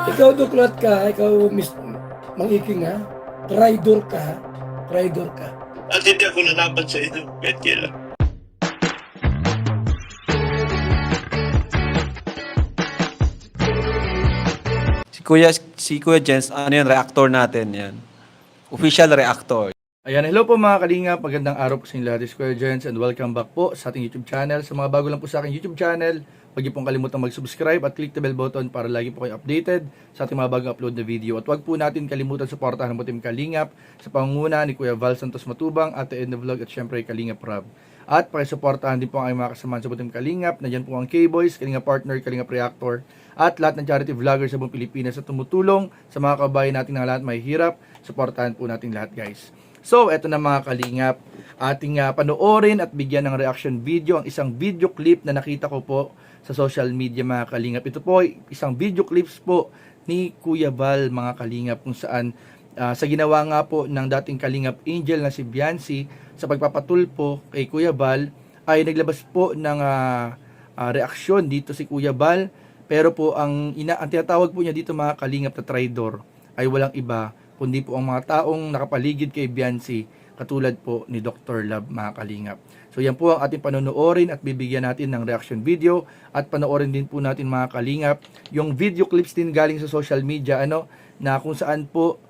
Ikaw duklat ka, ikaw mangiking ha, traitor ka, traitor ka. At hindi ako lalaban sa inyo kahit kailan. Si Kuya Jens, ano yun, reactor natin yan. Official reactor. Ayan, hello po mga kalingap, magandang araw po sa inyo lahat. This is Kuya Jens and welcome back po sa ating YouTube channel. Sa mga bago lang po sa aking YouTube channel, huwag niyo pong kalimutang mag-subscribe at click the bell button para lagi po kayo updated sa ating mga bagong upload na video. At huwag po natin kalimutan suportahan ang Team Kalingap sa pangunguna ni Kuya Val Santos Matubang, Ate Edna Vlog at syempre Kalingap Rob. At pakisuportahan din po ang mga kasamahan sa Team Kalingap. Nandiyan po ang K-Boys, Kalingap Partner, Kalingap Reactor at lahat ng charity vloggers sa buong Pilipinas na tumutulong sa mga kabayan natin na lahat may hirap. Suportahan po natin lahat, guys. So, eto na mga kalingap, ating panoorin at bigyan ng reaction video ang isang video clip na nakita ko po sa social media mga kalingap. Ito po isang video clips po ni Kuya Val mga kalingap kung saan sa ginawa nga po ng dating kalingap angel na si Biancy sa pagpapatulpo kay Kuya Val ay naglabas po ng reaksyon dito si Kuya Val, pero po ang tinatawag po niya dito mga kalingap na traidor ay walang iba kundi po ang mga taong nakapaligid kay Biancy, katulad po ni Dr. Love mga kalingap. So yan po ang ating panonoorin at bibigyan natin ng reaction video at panoorin din po natin mga kalingap yung video clips din galing sa social media na kung saan po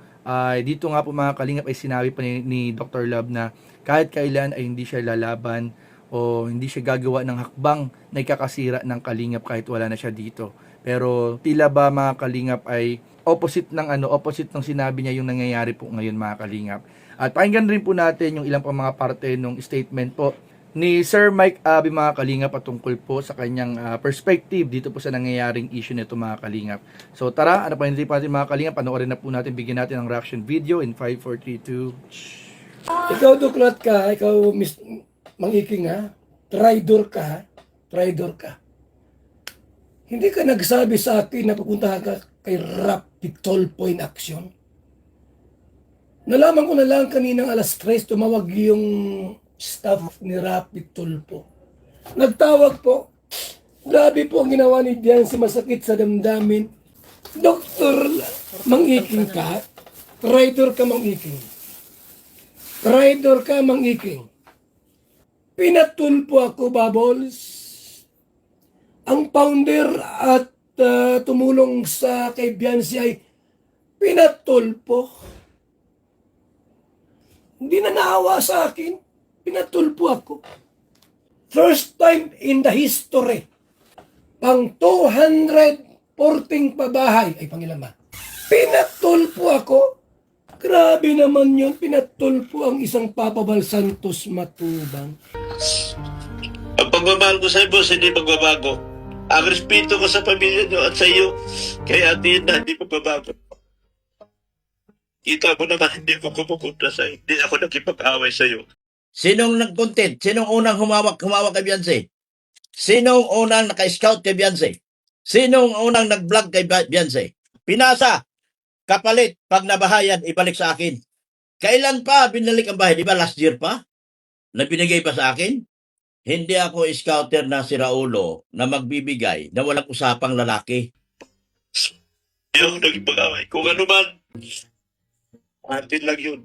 dito nga po mga kalingap ay sinabi pa ni Dr. Love na kahit kailan ay hindi siya lalaban o hindi siya gagawa ng hakbang na ikakasira ng kalingap kahit wala na siya dito. Pero tila ba mga kalingap ay opposite ng sinabi niya yung nangyayari po ngayon mga kalingap. At pakinggan rin po natin yung ilang pang mga parte ng statement po ni Sir Mike Abi mga kalingap patungkol po sa kanyang perspective dito po sa nangyayaring issue nito mga kalingap. So tara, ano pa hindi pa natin mga kalingap, panoorin na po natin, bigyan natin ng reaction video in 5, 4, 3, 2. Ikaw duklat ka, ikaw mangiking ha, traitor ka, ha? Traitor ka. Hindi ka nagsabi sa akin na pupunta ka kay Rapid Tulfo in action. Nalaman ko na lang kaninang alas 3 tumawag yung staff ni Rapid Tulfo. Nagtawag po. Grabe po ang ginawa ni Biancy, masakit sa damdamin. Doktor, mangiking ka. Traitor ka, mangiking. Traitor ka, mangiking. Pinatulpo ako, Bubbles. Ang founder at tumulong sa kay Biancy ay pinatulpo. Hindi na naawa sa akin. Pinatulpo ako. First time in the history. Pang 214 pabahay. Ay, pangilan ba? Pinatulpo ako. Grabe naman yun. Pinatulpo ang isang Papa Val Santos Matubang. Ang pagmamahal ko sa iyo, boss, hindi magbabago. Ang respeto ko sa pamilya nyo at sa iyo, kay Ate Edna, hindi magbabago. Kita mo naman, hindi ko pupunta sa iyo. Hindi ako nakipag-away sa iyo. Sinong nag-content? Sinong unang humawak kay Beyonce? Sinong unang naka-scout kay Beyonce? Sinong unang nag-vlog kay Beyonce? Pinasa, kapalit, pag nabahayan, ibalik sa akin. Kailan pa binalik ang bahay? Di ba last year pa? Na binigay pa sa akin? Hindi ako scouter na si Raulo na magbibigay na walang usapang lalaki. Hindi ako nakipag-away. Kung ano man, atin lang yun.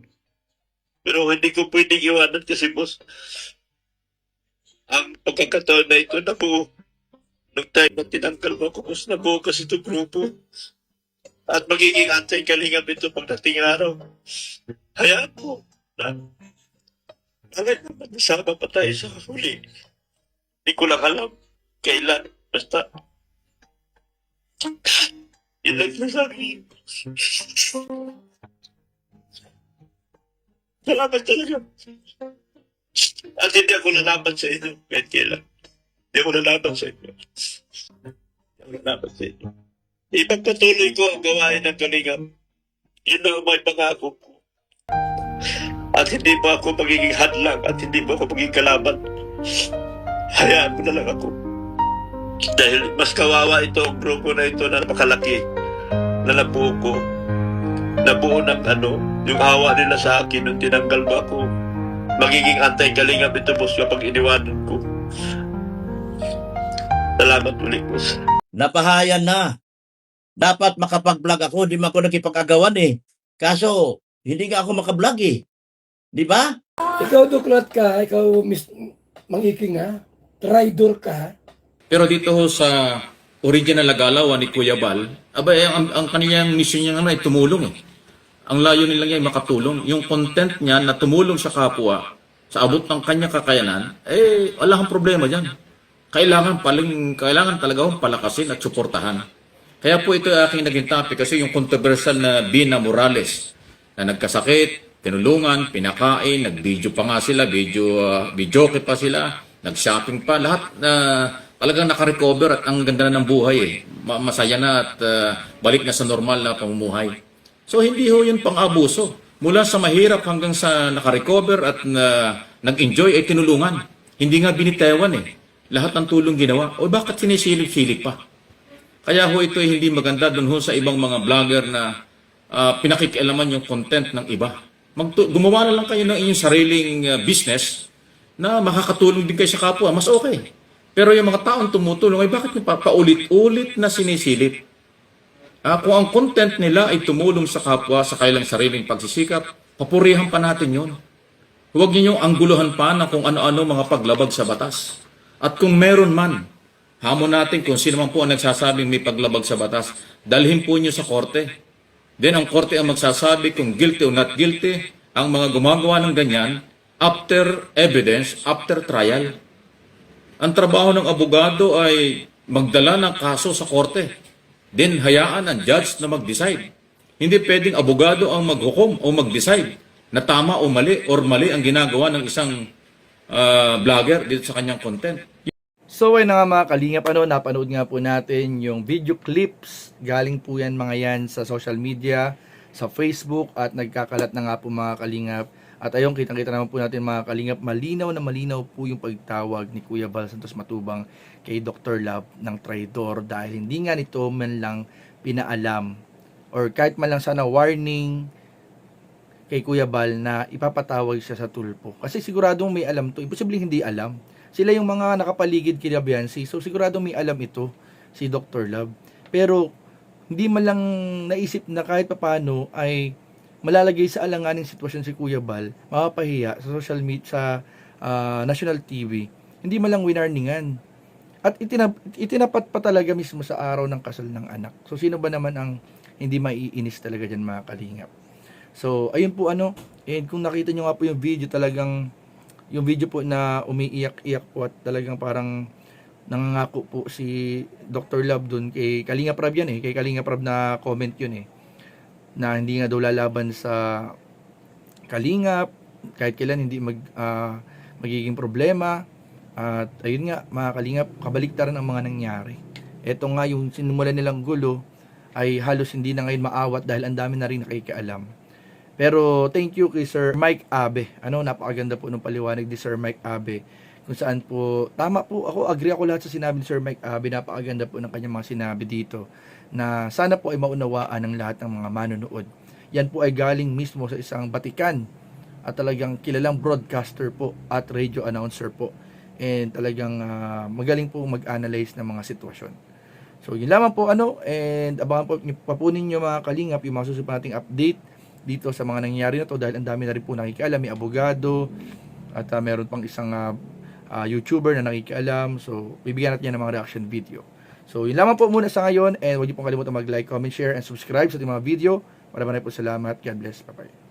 Pero hindi ko pwedeng iwanan kasi, boss, ang pagkakataon na ito, nabuo. Nung time na tinanggal mo ako, boss, nabuo kasi itong grupo. At magiging anti-kalingap ito pagdating araw. Hayaan mo. Bakit naman nasama pa tayo sa huli? Hindi ko lang alam kailan. Basta, yun lang sa akin. Salamat talaga. At hindi ako lalaban sa inyo kahit kailan. Hindi ako lalaban sa inyo. Hindi ako lalaban sa inyo. Ipagpatuloy ko ang gawain ng kalingap. Yun ang may pangako ko. At hindi pa ako magiging hadlang at hindi pa ako magiging kalaban. Hayaan mo na lang ako. Dahil mas kawawa ito ang grupo na ito na napakalaki. Na nabuo ko. Nabuo ng yung awa nila sa akin nung tinanggal mo ako. Magiging anti-kalingap ito, boss, kapag iniwanan ko. Salamat ulit, boss. Napahayan na. Dapat makapag-vlog ako, di man ako nakipag-agawan eh. Kaso, hindi nga ako makablog eh. Di ba? Ikaw duklat ka, ikaw mangiking ha, traitor ka ha. Pero dito ho sa original na galawan ni Kuya Bal, abay, ang kaniyang mission niya naman ay tumulong eh. Ang layo nila niya ay makatulong. Yung content niya na tumulong sa kapwa, sa abot ng kanyang kakayanan, eh, wala kang problema dyan. Kailangan talaga hong palakasin at suportahan. Kaya po ito ay aking naging topic kasi yung controversial na Bina Morales na nagkasakit, tinulungan, pinakain, nag-video pa nga sila, videoke pa sila, nag-shopping pa, lahat na talagang nakarecover at ang ganda na ng buhay eh. Masaya na at balik na sa normal na pamumuhay. So hindi ho yun pang-abuso. Mula sa mahirap hanggang sa nakarecover at nag-enjoy ay tinulungan. Hindi nga binitewan eh. Lahat ng tulong ginawa. O bakit sinisilip-silip pa? Kaya ho ito ay hindi maganda dun ho sa ibang mga vlogger na pinakikialaman yung content ng iba. Gumawa na lang kayo ng inyong sariling business na makakatulong din kayo sa kapwa. Mas okay. Pero yung mga taong tumutulong ay bakit nyo paulit-ulit na sinisilip? Kung ang content nila ay tumulong sa kapwa sa kailang sariling pagsisikap, papurihan pa natin yon. Huwag ninyong angguluhan pa na kung ano-ano mga paglabag sa batas. At kung meron man, hamon natin kung sino man po ang nagsasabing may paglabag sa batas, dalhin po nyo sa korte. Then ang korte ang magsasabi kung guilty o not guilty ang mga gumagawa ng ganyan after evidence, after trial. Ang trabaho ng abogado ay magdala ng kaso sa korte. Then hayaan ang judge na mag-decide. Hindi pwedeng abogado ang maghukom o mag-decide na tama o mali or mali ang ginagawa ng isang vlogger dito sa kanyang content. So ayun na nga mga kalingap, napanood nga po natin yung video clips. Galing po yan mga yan sa social media, sa Facebook, at nagkakalat na nga po mga kalingap. At ayun, kitang-kita naman po natin mga kalingap, malinaw na malinaw po yung pagtawag ni Kuya Bal Santos Matubang kay Dr. Love ng traitor dahil hindi nga nito man lang pinaalam or kahit man lang sana warning kay Kuya Bal na ipapatawag siya sa tulpo. Kasi siguradong may alam to, imposibleng hindi alam. Sila yung mga nakapaligid kay Labiansi, so siguradong may alam ito si Dr. Love. Pero hindi man lang naisip na kahit papano ay malalagay sa alanganing sitwasyon si Kuya Bal, mapapahiya sa social media, sa national TV, hindi man lang winarningan. At itinapat pa talaga mismo sa araw ng kasal ng anak. So sino ba naman ang hindi maiinis talaga dyan mga kalingap? So ayun po and kung nakita nyo nga po yung video, talagang yung video po na umiiyak-iyak po at talagang parang nangangako po si Dr. Love dun kay Kalinga Prab yan kay Kalinga Prab na comment yun na hindi nga daw lalaban sa Kalingap, kahit kailan hindi magiging problema. At ayun nga mga Kalingap, kabaliktaran ang mga nangyari. Ito nga yung sinumulan nilang gulo ay halos hindi na ngayon maawat dahil ang dami na rin nakikialam. Pero thank you kay Sir Mike Abe. Napakaganda po ng paliwanag ni Sir Mike Abe. Kung saan po, tama po, agree ako lahat sa sinabi ni Sir Mike Abe. Napakaganda po ng kanyang mga sinabi dito. Na sana po ay maunawaan ng lahat ng mga manonood. Yan po ay galing mismo sa isang batikan. At talagang kilalang broadcaster po at radio announcer po. And talagang magaling po mag-analyze ng mga sitwasyon. So yun lamang po and abangan po papunin nyo mga kalingap yung mga susunod nating update dito sa mga nangyayari na to dahil ang dami na rin po nakikialam, may abogado at meron pang isang YouTuber na nakikialam. So bibigyan natin yan ng mga reaction video. So yun lamang po muna sa ngayon and huwag niyo pong kalimutan mag-like, comment, share and subscribe sa ating mga video. Maraming po salamat. God bless. Bye-bye.